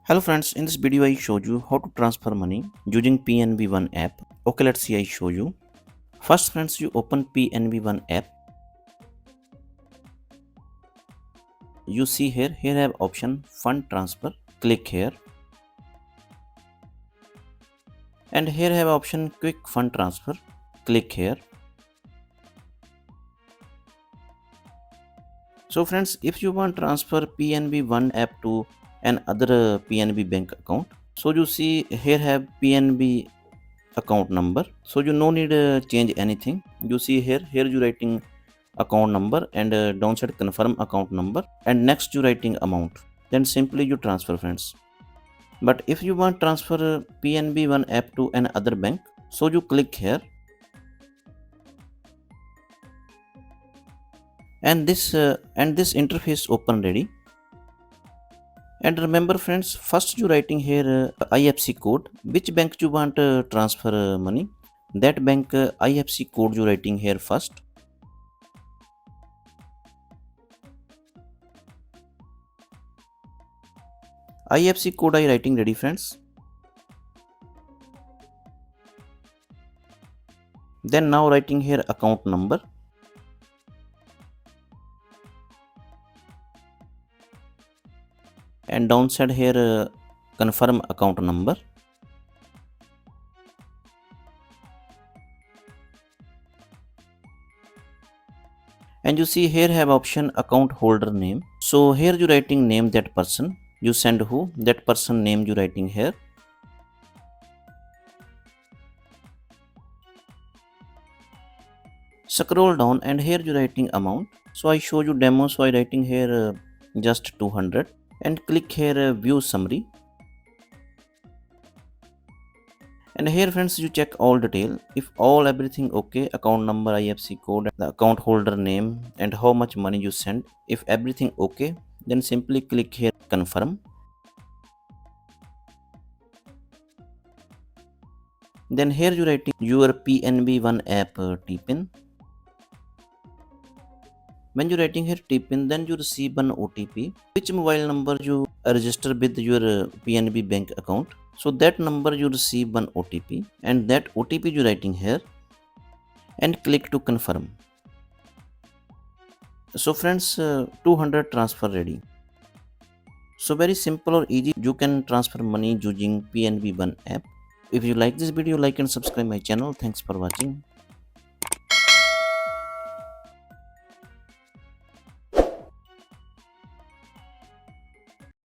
Hello friends, in this video I showed you how to transfer money using PNB One app. Okay, let's see I show you. First friends, you open PNB One app. You see here have option fund transfer. Click here. And here have option quick fund transfer. Click here. So friends, if you want transfer PNB One app to an other PNB bank account, so you see here have PNB account number, so you no need change anything. You see here you writing account number and downside confirm account number, and next you writing amount, then simply you transfer friends. But if you want transfer PNB One app to an other bank, so you click here, and this interface open ready. And remember friends, first you writing here IFC code, which bank you want transfer money, that bank IFC code you writing here first. IFC code I writing ready friends. Then now writing here account number. And downside here confirm account number. And you see here have option account holder name. So here you writing name that person you send who, that person name you writing here. Scroll down and here you writing amount. So I show you demo, so I writing here just 200, and click here view summary. And here friends you check all detail, if all everything okay, account number, IFC code, the account holder name, and how much money you send, if everything okay, then simply click here confirm. Then here you writing your PNB One app TPIN. When you writing here TPIN, then you receive an OTP, which mobile number you register with your PNB bank account. So that number you receive one OTP, and that OTP you writing here and click to confirm. So friends, 200 transfer ready. So very simple or easy, you can transfer money using PNB One app. If you like this video, like and subscribe my channel. Thanks for watching.